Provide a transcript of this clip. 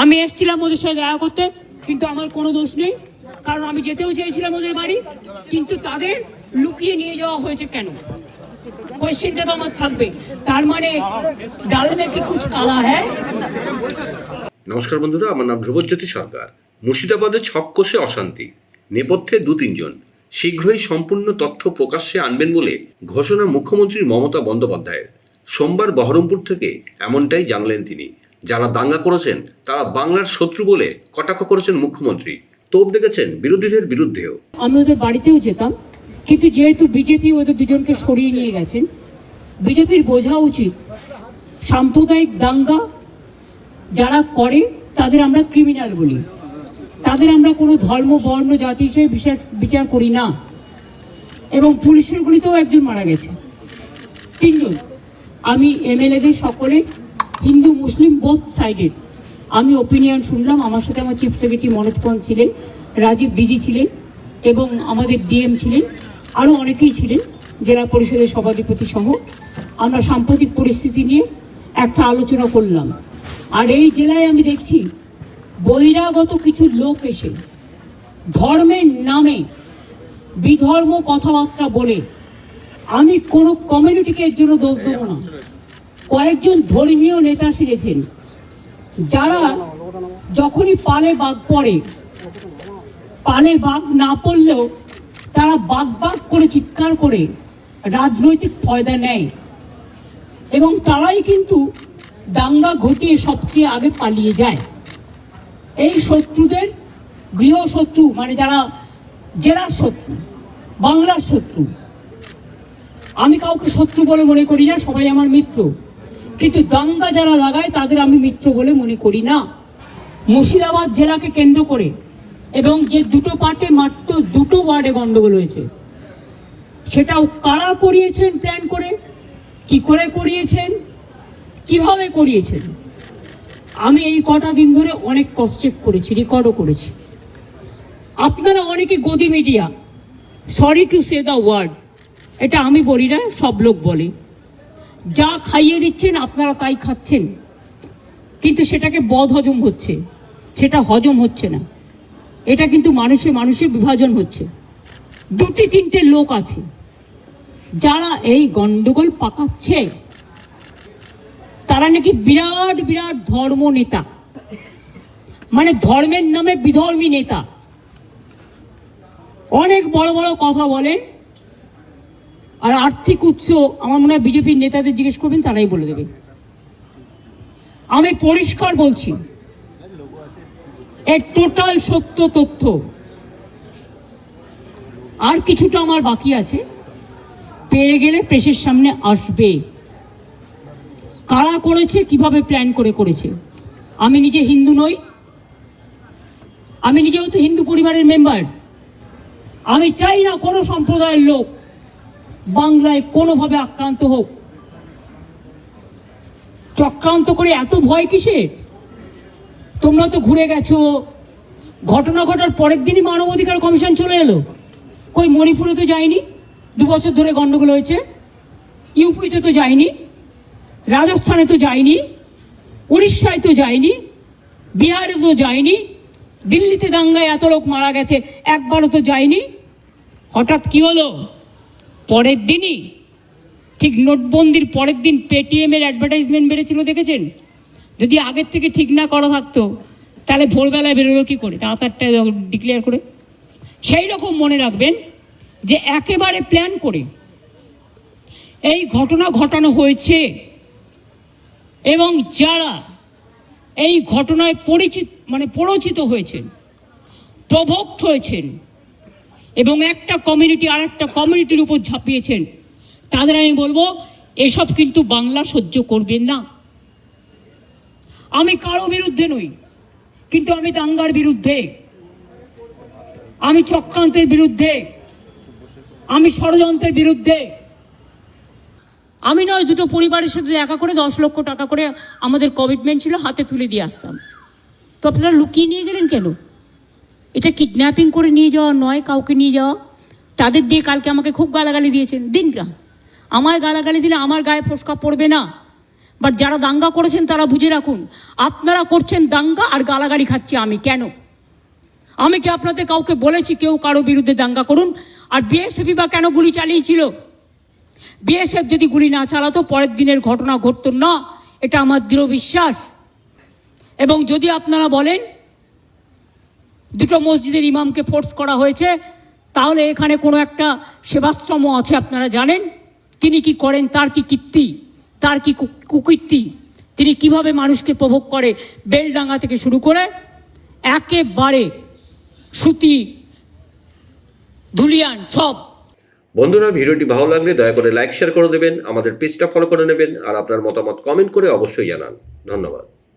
আমি এসেছিলাম ওদের সাথে দেখা করতে, কিন্তু আমার কোনো দোষ নেই, কারণ আমি যেতেও চেয়েছিলাম ওদের বাড়ি, কিন্তু তাদের লুকিয়ে নিয়ে যাওয়া হয়েছে কেন? কোয়েশ্চেনটা তো আমার থাকবে। তার মানে ডাল মে কি কুছ কালা হ্যায়। নমস্কার বন্ধুরা, আমার নাম ধ্রুবজ্যোতি সরকার। মুর্শিদাবাদে ছক কষে অশান্তি, নেপথ্যে 2-3 জন। শীঘ্রই সম্পূর্ণ তথ্য প্রকাশ্যে আনবেন বলে ঘোষণা মুখ্যমন্ত্রী মমতা বন্দ্যোপাধ্যায়ের। সোমবার বহরমপুর থেকে এমনটাই জানালেন তিনি। যারা দাঙ্গা করেছেন তারা বাংলার শত্রু বলে কটাক্ষ করেছেন মুখ্যমন্ত্রী। তোপ দেখেছেন বিরোধীদের বিরুদ্ধেও। আমি ওদের বাড়িতেও যেতাম, কিন্তু যেহেতু বিজেপি ওদের দুজনকে সরিয়ে নিয়ে গেছেন, বিজেপির বোঝা উচিত সাম্প্রদায়িক দাঙ্গা যারা করে তাদের আমরা ক্রিমিনাল বলি, তাদের আমরা কোনো ধর্ম বর্ণ জাতি হিসেবে বিচার করি না। এবং পুলিশের গুলিতেও একজন মারা গেছে, 3 জন। আমি এমএলএদের সকলে হিন্দু মুসলিম বোথ সাইডের আমি ওপিনিয়ন শুনলাম। আমার সাথে আমার চিফ সেক্রেটারি মনোজ পন্ত ছিলেন, রাজীব ডিজি ছিলেন এবং আমাদের ডিএম ছিলেন, আরও অনেকেই ছিলেন, জেলা পরিষদের সভাধিপতি সহ। আমরা সাম্প্রতিক পরিস্থিতি নিয়ে একটা আলোচনা করলাম। আর এই জেলায় আমি দেখছি বহিরাগত কিছু লোক এসে ধর্মের নামে বিধর্ম কথাবার্তা বলে, আমি কোনো কমিউনিটিকে এর জন্য দোষ দেবো না। কয়েকজন ধর্মীয় নেতা সেজেছেন, যারা যখনই পালে বাঘ পড়ে, পালে বাঘ না পড়লেও তারা বাঘ বাঘ করে চিৎকার করে রাজনৈতিক ফয়দা নেয়, এবং তারাই কিন্তু দাঙ্গা ঘটিয়ে সবচেয়ে আগে পালিয়ে যায়। এই শত্রুদের গৃহশত্রু, মানে যারা জেলার শত্রু, বাংলার শত্রু, আমি কাউকে শত্রু বলে মনে করি না, সবাই আমার মিত্র, কিন্তু দাঙ্গা যারা লাগায় তাদের আমি মিত্র বলে মনে করি না। মুর্শিদাবাদ জেলাকে কেন্দ্র করে এবং যে দুটো পার্টে মাত্র 2টো ওয়ার্ডে গন্ডগোল হয়েছে, সেটাও কারা করিয়েছেন, প্ল্যান করে, কি করে করিয়েছেন, কিভাবে করিয়েছেন, আমি এই কটা দিন ধরে অনেক ক্রস চেক করেছি, রেকর্ডও করেছি। আপনারা অনেকে godi media, sorry to say the word, এটা আমি বলি না, সব লোক বলে, যা খাইয়ে দিচ্ছেন আপনারা তাই খাচ্ছেন, কিন্তু সেটাকে বদ হজম হচ্ছে, সেটা হজম হচ্ছে না। এটা কিন্তু মানুষে মানুষে বিভাজন হচ্ছে। 2-3টে লোক আছে যারা এই গন্ডগোল পাকাচ্ছে, তারা নাকি বিরাট বিরাট ধর্ম নেতা, মানে ধর্মের নামে বিধর্মী নেতা, অনেক বড় বড় কথা বলেন। আর আর্থিক উৎস আমার মনে হয় বিজেপির নেতাদের জিজ্ঞেস করবেন, তারাই বলে দেবে। আমি পরিষ্কার বলছি, এর টোটাল সত্য তথ্য। আর কিছুটা আমার বাকি আছে, পেয়ে গেলে প্রেসের সামনে আসবে। কারা করেছে, কিভাবে প্ল্যান করে করেছে। আমি নিজে হিন্দু নই, আমি নিজেও তো হিন্দু পরিবারের মেম্বার। আমি চাই না কোনো সম্প্রদায়ের লোক বাংলায় কোনোভাবে আক্রান্ত হোক। চক্রান্ত করে এত ভয় কিসে? তোমরা তো ঘুরে গেছো, ঘটনা ঘটার পরের দিনই মানবাধিকার কমিশন চলে এলো। কই মণিপুরে তো যায়নি, 2 বছর ধরে গন্ডগোল হয়েছে। ইউপিতে তো যায়নি, রাজস্থানে তো যায়নি, উড়িষ্যায় তো যায়নি, বিহারে তো যায়নি, দিল্লিতে দাঙ্গায় এত লোক মারা গেছে, একবারও তো যায়নি। হঠাৎ কি হলো? পরের দিনই, ঠিক নোটবন্দির পরের দিন পেটিএমের অ্যাডভার্টাইজমেন্ট বেড়েছিল, দেখেছেন? যদি আগের থেকে ঠিক না করা থাকতো তাহলে ভোরবেলায় বেরোলো কী করে, রাত 8টায় ডিক্লেয়ার করে। সেই রকম মনে রাখবেন যে একেবারে প্ল্যান করে এই ঘটনা ঘটানো হয়েছে, এবং যারা এই ঘটনায় পরিচিত হয়েছেন, প্রভোক্ট হয়েছেন, এবং একটা কমিউনিটি আর একটা কমিউনিটির উপর ঝাঁপিয়েছেন, তাদের আমি বলবো এসব কিন্তু বাংলা সহ্য করবেন না। আমি কারো বিরুদ্ধে নই, কিন্তু আমি দাঙ্গার বিরুদ্ধে, আমি চক্রান্তের বিরুদ্ধে, আমি ষড়যন্ত্রের বিরুদ্ধে। আমি নয়, 2টো পরিবারের সাথে দেখা করে 10 লক্ষ টাকা করে আমাদের কমিটমেন্ট ছিল, হাতে তুলে দিয়ে আসতাম। তো আপনারা লুকিয়ে নিয়ে গেলেন কেন? এটা কিডন্যাপিং করে নিয়ে যাওয়া নয়, কাউকে নিয়ে যাওয়া। তাদের দিয়ে কালকে আমাকে খুব গালাগালি দিয়েছেন। দিনরা আমায় গালাগালি দিলে আমার গায়ে ফোসকা পড়বে না, বাট যারা দাঙ্গা করেছেন তারা বুঝে রাখুন, আপনারা করছেন দাঙ্গা আর গালাগালি খাচ্ছি আমি। কেন? আমি কি আপনাদের কাউকে বলেছি কেউ কারো বিরুদ্ধে দাঙ্গা করুন? আর বিএসএফ বা কেন গুলি চালিয়েছিল? বিএসএফ যদি গুলি না চালাতো পরের দিনের ঘটনা ঘটতো না, এটা আমার দৃঢ় বিশ্বাস। এবং যদি আপনারা বলেন দুটো মসজিদের ইমামকে ফোর্স করা হয়েছে, তাহলে এখানে কোনো একটা সেবাশ্রম আছে, আপনারা জানেন তিনি কি করেন, তার কি কীর্তি, তার কি কুকীর্তি, তিনি কিভাবে মানুষকে প্রভোগ করে, বেলডাঙ্গা থেকে শুরু করে একেবারে সুতি ধুলিয়ান সব। বন্ধুরা, ভিডিওটি ভালো লাগলে দয়া করে লাইক শেয়ার করে দেবেন, আমাদের পেজটা ফলো করে নেবেন আর আপনার মতামত কমেন্ট করে অবশ্যই জানান। ধন্যবাদ।